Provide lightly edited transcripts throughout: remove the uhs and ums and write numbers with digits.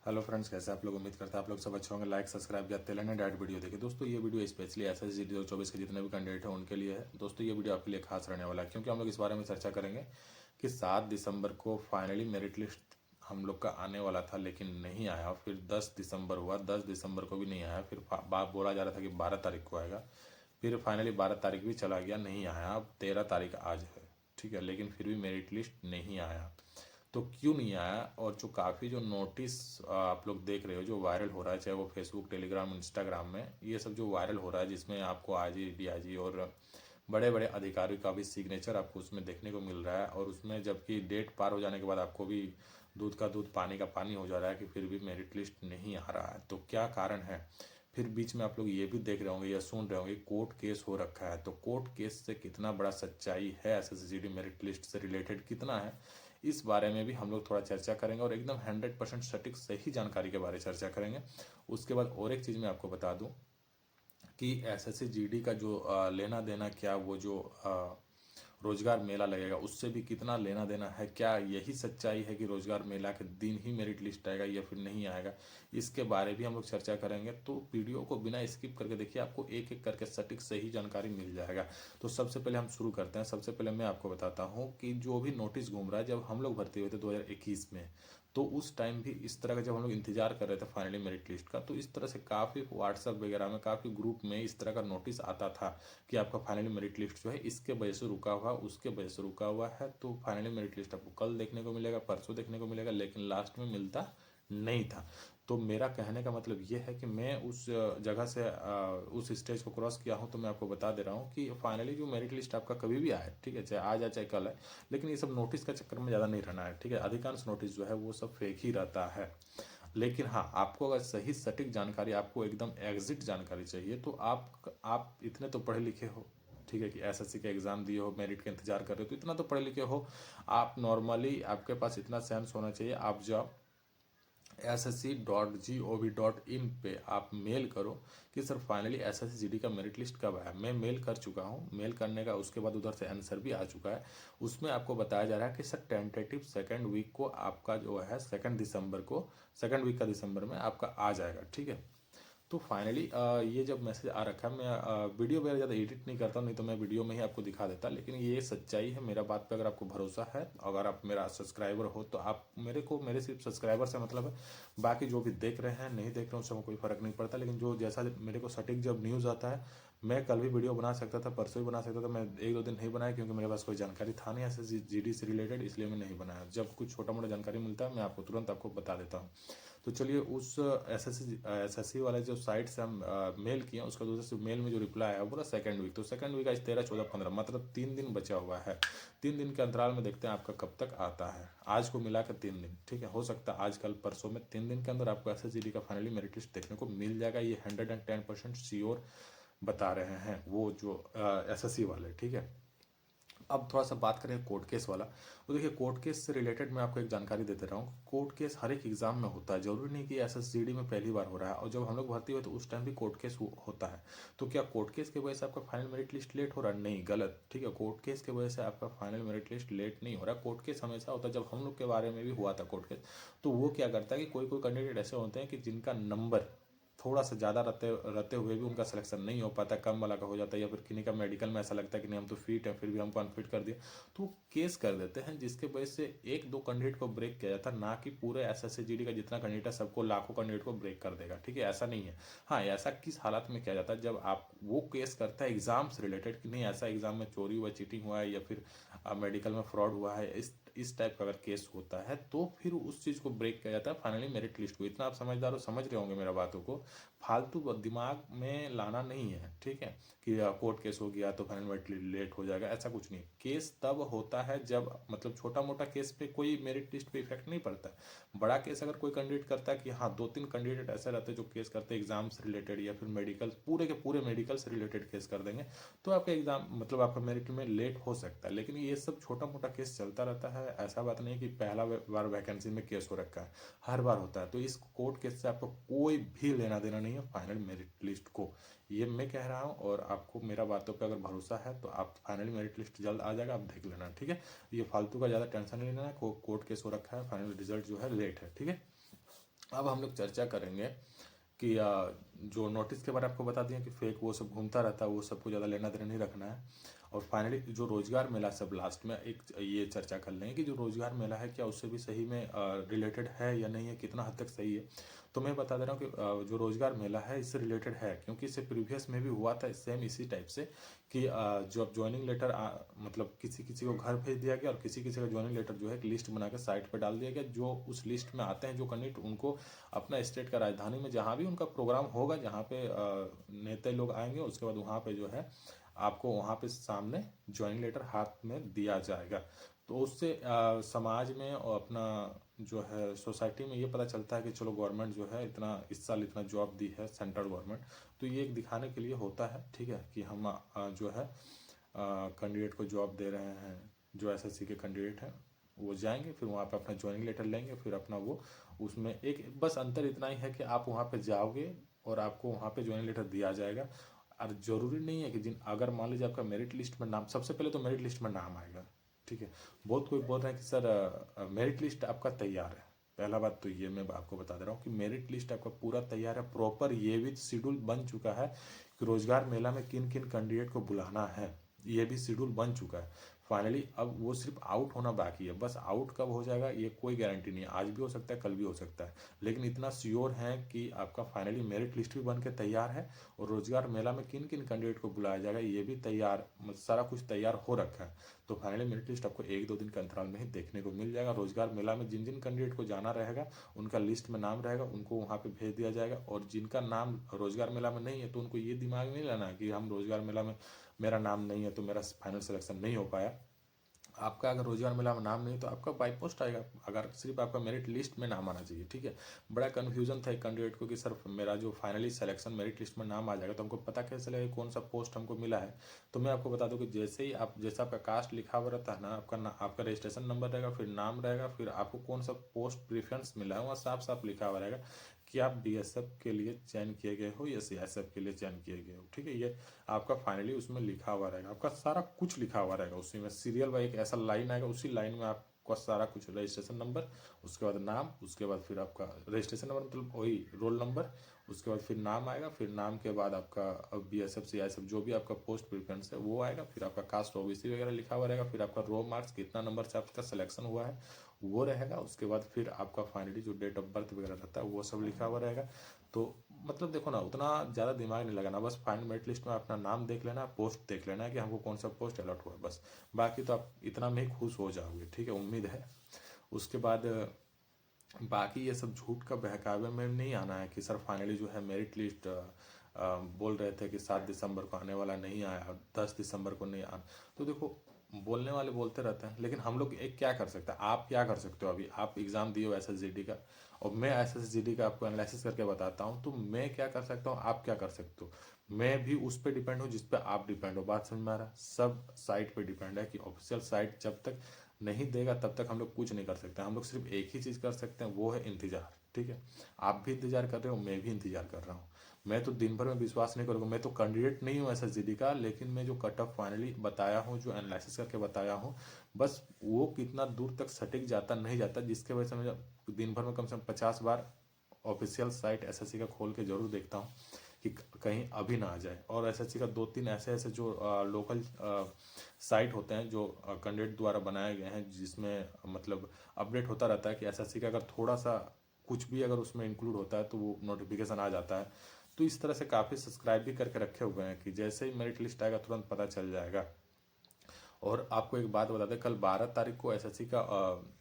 Hello friends, कैसे आप लोग? उम्मीद करते हैं आप लोग सब अच्छे होंगे। लाइक सब्सक्राइब या तेल ने डायरेक्ट वीडियो देखिए। दोस्तों ये वीडियो स्पेशली SSC 2024 के जितने भी कैंडिडेट हैं उनके लिए है। दोस्तों ये वीडियो आपके लिए खास रहने वाला है क्योंकि हम लोग इस बारे में चर्चा करेंगे कि 7 दिसंबर को फाइनली मेरिट लिस्ट हम लोग का आने वाला था लेकिन नहीं आया। फिर 10 दिसंबर हुआ, 10 दिसंबर को भी नहीं आया। फिर बात बोला जा रहा था कि 12 तारीख को आएगा। फिर फाइनली 12 तारीख भी चला गया, नहीं आया। अब 13 तारीख आज है, ठीक है, लेकिन फिर भी मेरिट लिस्ट नहीं आया। तो क्यों नहीं आया? और जो काफ़ी जो नोटिस आप लोग देख रहे हो जो वायरल हो रहा है, चाहे वो फेसबुक, टेलीग्राम, इंस्टाग्राम में, ये सब जो वायरल हो रहा है जिसमें आपको आईजी, डीआईजी और बड़े बड़े अधिकारियों का भी सिग्नेचर आपको उसमें देखने को मिल रहा है। और उसमें जबकि डेट पार हो जाने के बाद आपको भी दूध का दूध पानी का पानी हो जा रहा है कि फिर भी मेरिट लिस्ट नहीं आ रहा है। तो क्या कारण है? फिर बीच में आप लोग ये भी देख रहे होंगे या सुन रहे होंगे कोर्ट केस हो रखा है। तो कोर्ट केस से कितना बड़ा सच्चाई है, SSCGD मेरिट लिस्ट से रिलेटेड कितना है, इस बारे में भी हम लोग थोड़ा चर्चा करेंगे और एकदम 100% सटीक सही जानकारी के बारे में चर्चा करेंगे। उसके बाद और एक चीज़ मैं आपको बता दूं कि SSCGD का जो लेना देना, क्या वो जो रोजगार मेला लगेगा उससे भी कितना लेना देना है, क्या यही सच्चाई है कि रोजगार मेला के दिन ही मेरिट लिस्ट आएगा या फिर नहीं आएगा, इसके बारे भी हम लोग चर्चा करेंगे। तो वीडियो को बिना स्किप करके देखिए, आपको एक एक करके सटीक सही जानकारी मिल जाएगा। तो सबसे पहले हम शुरू करते हैं। सबसे पहले मैं आपको बताता हूँ कि जो भी नोटिस घूम रहा है, जब हम लोग भर्ती हुए थे 2021 में, तो उस टाइम भी इस तरह का, जब हम लोग इंतजार कर रहे थे फाइनली मेरिट लिस्ट का, तो इस तरह से काफ़ी व्हाट्सएप वगैरह में, काफ़ी ग्रुप में इस तरह का नोटिस आता था कि आपका फाइनली मेरिट लिस्ट जो है इसके वजह से रुका हुआ, उसके वजह से रुका हुआ है। तो फाइनली मेरिट लिस्ट आपको कल देखने को मिलेगा, परसों देखने को मिलेगा, लेकिन लास्ट में मिलता नहीं था। तो मेरा कहने का मतलब ये है कि मैं उस जगह से उस स्टेज को क्रॉस किया हूँ। तो मैं आपको बता दे रहा हूँ कि फाइनली जो मेरिट लिस्ट आपका कभी भी आए, ठीक है, चाहे आज आए चाहे कल आए, लेकिन ये सब नोटिस का चक्कर में ज़्यादा नहीं रहना है, ठीक है। अधिकांश नोटिस जो है वो सब फेक ही रहता है। लेकिन हाँ, आपको अगर सही सटीक जानकारी, आपको एकदम एग्जिट जानकारी चाहिए, तो आप इतने तो पढ़े लिखे हो, ठीक है, कि SSC का एग्ज़ाम दिए हो, मेरिट का इंतजार कर रहे हो, तो इतना तो पढ़े लिखे हो। आप नॉर्मली, आपके पास इतना सेंस होना चाहिए, आप जाओ SSC.gov.in पे आप मेल करो कि सर फाइनली SSCGD का मेरिट लिस्ट कब आया। मैं मेल कर चुका हूँ। मेल करने का उसके बाद उधर से आंसर भी आ चुका है। उसमें आपको बताया जा रहा है कि सर टेंटेटिव सेकंड वीक को आपका जो है, 2 दिसंबर को, सेकंड वीक का दिसंबर में आपका आ जाएगा, ठीक है। तो फाइनली ये जब मैसेज आ रखा है, मैं वीडियो वगैरह ज़्यादा एडिट नहीं करता हूँ, नहीं तो मैं वीडियो में ही आपको दिखा देता, लेकिन ये सच्चाई है। मेरा बात पे अगर आपको भरोसा है, अगर आप मेरा सब्सक्राइबर हो, तो आप मेरे सिर्फ सब्सक्राइबर से मतलब है। बाकी जो भी देख रहे हैं नहीं देख रहे हैं उससे कोई फ़र्क नहीं पड़ता, लेकिन जो जैसा मेरे को सटीक जब न्यूज़ आता है, मैं कल भी वीडियो बना सकता था, परसों भी बना सकता था, मैं एक दो दिन नहीं बनाया क्योंकि मेरे पास कोई जानकारी था नहीं SSCGD से रिलेटेड, इसलिए मैं नहीं बनाया। जब कुछ छोटा मोटा जानकारी मिलता है मैं आपको तुरंत आपको बता देता हूँ। तो चलिए, उस SSC वाले जो साइट से हम मेल किए हैं, उसका दूसरे से मेल में जो रिप्लाई आया पूरा सेकंड वीक। तो सेकंड वीक आज 13, 14, 15, मतलब 3 दिन बचा हुआ है। 3 दिन के अंतराल में देखते हैं आपका कब तक आता है। आज को मिला कर 3 दिन, ठीक है। हो सकता है आज कल परसों में 3 दिन के अंदर आपको SSCGD का फाइनली मेरिट लिस्ट देखने को मिल जाएगा। ये 110% श्योर बता रहे हैं वो जो SSC वाले, ठीक है। अब थोड़ा सा बात करें कोर्ट केस वाला। तो देखिए, कोर्ट केस से रिलेटेड मैं आपको एक जानकारी देते रहा हूँ। कोर्ट केस हर एक एग्जाम में होता है, जरूरी नहीं कि SSCGD में पहली बार हो रहा है। और जब हम लोग भर्ती हुए तो उस टाइम भी कोर्ट केस होता है। तो क्या कोर्ट केस की वजह से आपका फाइनल मेरिट लिस्ट लेट हो रहा है? नहीं, गलत, ठीक है। कोर्ट केस की वजह से आपका फाइनल मेरिट लिस्ट लेट नहीं हो रहा। कोर्ट केस हमेशा होता है। जब हम लोग के बारे में भी हुआ था कोर्ट केस, तो वो क्या करता है कि कोई कोई कैंडिडेट ऐसे होते हैं कि जिनका नंबर थोड़ा सा ज़्यादा रहते रहते हुए भी उनका सिलेक्शन नहीं हो पाता, कम वाला का हो जाता है, या फिर किन्हीं का मेडिकल में ऐसा लगता है कि नहीं हम तो फिट हैं, फिर भी हमको अनफिट कर दिया, तो केस कर देते हैं, जिसके वजह से एक दो कैंडिडेट को ब्रेक किया जाता है, ना कि पूरे SSCGD का जितना कैंडिडेट है सबको, लाखों कैंडिडेट को ब्रेक कर देगा, ठीक है। ऐसा नहीं है। हाँ, ऐसा किस हालत में किया जाता है? जब आप वो केस करता है एग्जाम से रिलेटेड कि नहीं ऐसा एग्जाम में चोरी हुआ, चीटिंग हुआ है, या फिर मेडिकल में फ्रॉड हुआ है, इस टाइप का अगर केस होता है, तो फिर उस चीज़ को ब्रेक किया जाता है फाइनली मेरिट लिस्ट को। इतना आप समझदार हो, समझ रहे होंगे मेरा बातों को। फालतू दिमाग में लाना नहीं है, ठीक है, कि कोर्ट केस हो गया तो फाइनल मेरिट लेट हो जाएगा, ऐसा कुछ नहीं। केस तब होता है जब, मतलब छोटा मोटा केस पे कोई मेरिट लिस्ट पे इफेक्ट नहीं पड़ता। बड़ा केस अगर कोई कैंडिडेट करता है कि हाँ, 2-3 कैंडिडेट ऐसे रहते हैं जो केस करते हैं एग्जाम से रिलेटेड या फिर मेडिकल, पूरे के पूरे मेडिकल से रिलेटेड केस कर देंगे, तो आपका एग्जाम, मतलब आपका मेरिट में लेट हो सकता है। लेकिन ये सब छोटा मोटा केस चलता रहता है। ऐसा बात नहीं कि पहला बार वैकेंसी में केस हो रखा है, हर बार होता है। तो इस कोर्ट केस से आपको कोई भी लेना देना नहीं है फाइनल मेरिट लिस्ट को, ये मैं कह रहा हूँ। और आपको मेरा बातों पे अगर भरोसा है तो आप फाइनल मेरिट लिस्ट जल्द आ जाएगा, आप देख लेना, ठीक है। ये फालतू का ज़्यादा टेंशन नहीं लेना है। कोर्ट केस हो रखा है, फाइनल रिजल्ट जो है लेट है, ठीक है। अब हम लोग चर्चा करेंगे कि जो नोटिस के बारे में आपको बता दिया कि फेक वो सब घूमता रहता है, वो सबको ज़्यादा लेना देना नहीं रखना है। और फाइनली जो रोजगार मेला, सब लास्ट में एक ये चर्चा कर लेंगे कि जो रोजगार मेला है क्या उससे भी सही में रिलेटेड है या नहीं है, कितना हद तक सही है। तो मैं बता दे रहा हूँ कि जो रोजगार मेला है इससे रिलेटेड है, क्योंकि इससे प्रीवियस में भी हुआ था सेम इसी टाइप से कि जो अब ज्वाइनिंग लेटर मतलब किसी किसी को घर भेज दिया गया और किसी किसी का ज्वाइनिंग लेटर जो है एक लिस्ट बना के साइट पर डाल दिया गया। जो उस लिस्ट में आते हैं जो कैंडिडेट, उनको अपना स्टेट का राजधानी में जहाँ भी उनका प्रोग्राम होगा, जहाँ पे नेता लोग आएंगे, उसके बाद वहाँ पे जो है आपको वहाँ पे सामने ज्वाइनिंग लेटर हाथ में दिया जाएगा। तो उससे समाज में और अपना जो है सोसाइटी में ये पता चलता है कि चलो गवर्नमेंट जो है इतना इस साल इतना जॉब दी है सेंट्रल गवर्नमेंट। तो ये एक दिखाने के लिए होता है, ठीक है, कि हम जो है कैंडिडेट को जॉब दे रहे हैं। जो एसएससी के कैंडिडेट हैं वो जाएंगे, फिर वहाँ पे अपना ज्वाइनिंग लेटर लेंगे, फिर अपना वो उसमें एक बस अंतर इतना ही है कि आप वहाँ पे जाओगे और आपको वहाँ पे ज्वाइनिंग लेटर दिया जाएगा। और ज़रूरी नहीं है कि जिन अगर मान लीजिए आपका मेरिट लिस्ट में नाम, सबसे पहले तो मेरिट लिस्ट में नाम आएगा, ठीक है। बहुत कोई बोल रहे हैं कि सर मेरिट लिस्ट आपका तैयार है। पहला बात तो ये मैं आपको बता दे रहा हूँ कि मेरिट लिस्ट आपका पूरा तैयार है, प्रॉपर ये भी शेड्यूल बन चुका है कि रोजगार मेला में किन किन कैंडिडेट को बुलाना है, ये भी शेड्यूल बन चुका है फाइनली। अब वो सिर्फ आउट होना बाकी है, बस आउट कब हो जाएगा ये कोई गारंटी नहीं है, आज भी हो सकता है, कल भी हो सकता है। लेकिन इतना श्योर है कि आपका फाइनली मेरिट लिस्ट भी बन के तैयार है और रोजगार मेला में किन किन कैंडिडेट को बुलाया जाएगा ये भी तैयार, सारा कुछ तैयार हो रखा है। तो फाइनली मेरिट लिस्ट आपको 1-2 दिन के अंतराल में ही देखने को मिल जाएगा। रोजगार मेला में जिन जिन कैंडिडेट को जाना रहेगा उनका लिस्ट में नाम रहेगा, उनको वहाँ पे भेज दिया जाएगा। और जिनका नाम रोजगार मेला में नहीं है तो उनको ये दिमाग में नहीं लाना कि हम रोजगार मेला में मेरा नाम नहीं है तो मेरा फाइनल सिलेक्शन नहीं हो पाया। आपका अगर रोजगार मेला में नाम नहीं तो आपका बाई पोस्ट आएगा, अगर सिर्फ आपका मेरिट लिस्ट में नाम आना चाहिए, ठीक है। बड़ा कन्फ्यूजन था एक कैंडिडेट को कि सर मेरा जो फाइनली सिलेक्शन मेरिट लिस्ट में नाम आ जाएगा तो हमको पता कैसे चलेगा कौन सा पोस्ट हमको मिला है। तो मैं आपको बता दूं कि जैसे ही आप, जैसा आपका कास्ट लिखा हुआ रहता है ना, आपका रजिस्ट्रेशन नंबर रहेगा, फिर नाम रहेगा, फिर आपको कौन सा पोस्ट प्रेफरेंस मिला है वहाँ साफ साफ लिखा हुआ रहेगा कि आप बीएसएफ के लिए चयन किए गए हो या सीएसएफ के लिए चयन किए गए हो, ठीक है। ये आपका फाइनली उसमें लिखा हुआ रहेगा, आपका सारा कुछ लिखा हुआ रहेगा उसी में, सीरियल बाई एक ऐसा लाइन आएगा, उसी लाइन में आपका सारा कुछ, रजिस्ट्रेशन नंबर, उसके बाद नाम, उसके बाद फिर आपका रजिस्ट्रेशन नंबर मतलब वही रोल नंबर, उसके बाद फिर नाम आएगा, फिर नाम के बाद आपका बीएसएफ सीआईएसएफ जो भी आपका पोस्ट प्रेफरेंस है वो आएगा, फिर आपका कास्ट ओबीसी वगैरह लिखा हुआ रहेगा, फिर आपका रो मार्क्स कितना नंबर से आपका सिलेक्शन हुआ है वो रहेगा, उसके बाद फिर आपका फाइनली जो डेट ऑफ बर्थ वगैरह रहता है वो सब लिखा हुआ रहेगा। तो मतलब देखो ना, उतना ज़्यादा दिमाग नहीं लगाना, बस फाइनल मेरिट लिस्ट में अपना नाम देख लेना, पोस्ट देख लेना है कि हमको कौन सा पोस्ट अलॉट हुआ है, बस। बाकी तो आप इतना में ही खुश हो जाओगे, ठीक है, उम्मीद है। उसके बाद बाकी ये सब झूठ का बहकावे में नहीं आना है कि सर फाइनली जो है मेरिट लिस्ट बोल रहे थे कि 7 दिसंबर को आने वाला, नहीं आया, 10 दिसंबर को नहीं आना। तो देखो बोलने वाले बोलते रहते हैं, लेकिन हम लोग एक क्या कर सकते हैं, आप क्या कर सकते हो, अभी आप एग्ज़ाम दिए हो एसएसजीडी का और मैं एसएसजीडी का आपको एनालिसिस करके बताता हूँ, तो मैं क्या कर सकता हूँ, आप क्या कर सकते हो। मैं भी उस पर डिपेंड हूँ जिस पर आप डिपेंड हो, बात समझ में आ रहा है। सब साइट पे डिपेंड है कि ऑफिशियल साइट जब तक नहीं देगा तब तक हम लोग कुछ नहीं कर सकते। हम लोग सिर्फ एक ही चीज़ कर सकते हैं, वो है इंतज़ार, ठीक है। आप भी इंतज़ार कर रहे हो, मैं भी इंतज़ार कर रहा हूँ। मैं तो दिन भर में विश्वास नहीं करूँगा, मैं तो कैंडिडेट नहीं हूँ एसएसजीडी का, लेकिन मैं जो कट ऑफ फाइनली बताया हूँ, जो एनालिसिस करके बताया हूँ, बस वो कितना दूर तक सटीक जाता नहीं जाता, जिसके वजह से मैं दिन भर में कम से कम 50 बार ऑफिशियल साइट एसएससी का खोल के जरूर देखता हूँ कि कहीं अभी ना आ जाए। और एसएससी का 2-3 ऐसे ऐसे जो लोकल साइट होते हैं जो कैंडिडेट द्वारा बनाए गए हैं, जिसमें मतलब अपडेट होता रहता है कि एसएससी का अगर थोड़ा सा कुछ भी अगर उसमें इंक्लूड होता है तो वो नोटिफिकेशन आ जाता है। तो इस तरह से काफ़ी सब्सक्राइब भी करके रखे हुए हैं कि जैसे ही मेरिट लिस्ट आएगा तुरंत पता चल जाएगा। और आपको एक बात बता दें, कल 12 तारीख को एसएससी का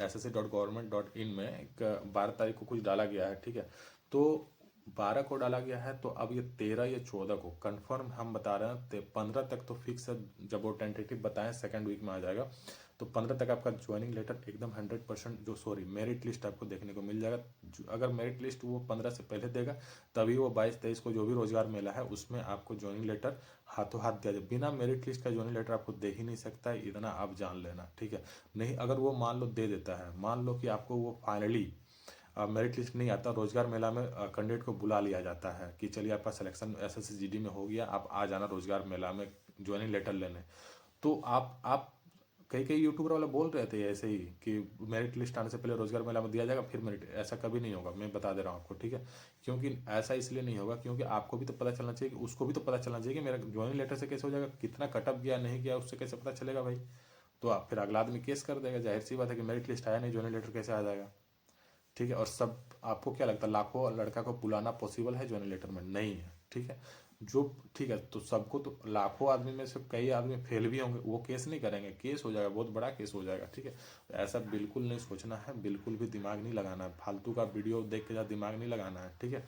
ssc.government.in में एक 12 तारीख को कुछ डाला गया है, ठीक है। तो 12 को डाला गया है, तो अब ये 13 या 14 को कंफर्म हम बता रहे हैं, 15 तक तो फिक्स है, जब वो टेंटेटिव बताएं सेकंड वीक में आ जाएगा। तो 15 तक आपका ज्वाइनिंग लेटर एकदम 100% जो सॉरी मेरिट लिस्ट आपको देखने को मिल जाएगा। अगर मेरिट लिस्ट वो 15 से पहले देगा तभी वो 22-23 को जो भी रोजगार मेला है उसमें आपको ज्वाइनिंग लेटर हाथों हाथ दिया जाए। बिना मेरिट लिस्ट का ज्वाइनिंग लेटर आपको दे ही नहीं सकता है, इतना आप जान लेना, ठीक है। नहीं, अगर वो मान लो दे देता है, मान लो कि आपको वो फाइनली मेरिट लिस्ट नहीं आता, रोजगार मेला में कैंडिडेट को बुला लिया जाता है कि चलिए आपका सिलेक्शन एसएसजीडी में हो गया, आप आ जाना रोजगार मेला में ज्वाइनिंग लेटर लेने। तो आप कई कई यूट्यूबर वाले बोल रहे थे ऐसे ही कि मेरिट लिस्ट आने से पहले रोजगार मेला में दिया जाएगा फिर मेरिट, ऐसा कभी नहीं होगा, मैं बता दे रहा हूँ आपको, ठीक है। क्योंकि ऐसा इसलिए नहीं होगा क्योंकि आपको भी तो पता चलना चाहिए कि उसको भी तो पता चलना चाहिए कि मेरा ज्वाइनिंग लेटर से कैसे हो जाएगा, कितना कटअप गया नहीं गया उससे कैसे पता चलेगा भाई। तो आप फिर अगला आदमी केस कर देगा, जाहिर सी बात है कि मेरिट लिस्ट आया नहीं, ज्वाइनिंग लेटर कैसे आ जाएगा, ठीक है। और सब आपको क्या लगता है लाखों लड़का को बुलाना पॉसिबल है ज्वाइनिंग लेटर में? नहीं है, ठीक है। जो ठीक है तो सबको तो लाखों आदमी में से कई आदमी फेल भी होंगे, वो केस नहीं करेंगे, केस हो जाएगा, बहुत बड़ा केस हो जाएगा, ठीक है। तो ऐसा बिल्कुल नहीं सोचना है, बिल्कुल भी दिमाग नहीं लगाना है, फालतू का वीडियो देख के ज़्यादा दिमाग नहीं लगाना है, ठीक है।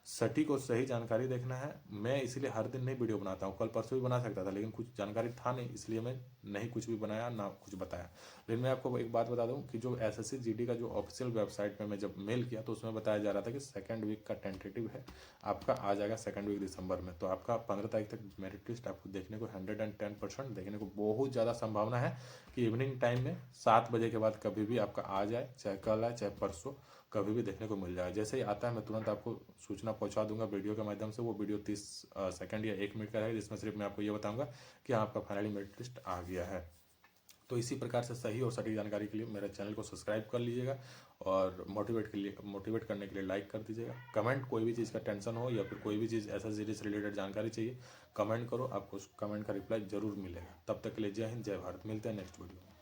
सटीक और सही जानकारी देखना है। मैं इसीलिए हर दिन नहीं वीडियो बनाता हूँ, कल परसों भी बना सकता था लेकिन कुछ जानकारी था नहीं, इसलिए मैं नहीं कुछ भी बनाया ना कुछ बताया। लेकिन मैं आपको एक बात बता दूं कि जो एसएससी जीडी का जो ऑफिशियल वेबसाइट पे मैं जब मेल किया तो उसमें बताया जा रहा था कि सेकंड वीक का टेंटेटिव है, आपका आ जाएगा सेकंड वीक दिसंबर में। तो आपका 15 तारीख तक मेरिट लिस्ट आपको देखने को 110% देखने को बहुत ज़्यादा संभावना है कि इवनिंग टाइम में 7 बजे के बाद कभी भी आपका आ जाए, चाहे कल आए चाहे परसों, कभी भी देखने को मिल जाए। जैसे ही आता है मैं तुरंत आपको सूचना पहुंचा दूंगा वीडियो के माध्यम से। वो वीडियो 30 सेकंड या 1 मिनट का रहेगा जिसमें सिर्फ मैं आपको ये बताऊंगा कि हाँ आपका फाइनली मेरिट लिस्ट आ गया है। तो इसी प्रकार से सही और सटीक जानकारी के लिए मेरे चैनल को सब्सक्राइब कर लीजिएगा और मोटिवेट करने के लिए लाइक कर दीजिएगा। कमेंट, कोई भी चीज़ का टेंशन हो या फिर कोई भी चीज़ ऐसा सीरीज से रिलेटेड जानकारी चाहिए, कमेंट करो, आपको उस कमेंट का रिप्लाई जरूर मिलेगा। तब तक के लिए जय हिंद जय भारत, मिलते हैं नेक्स्ट वीडियो में।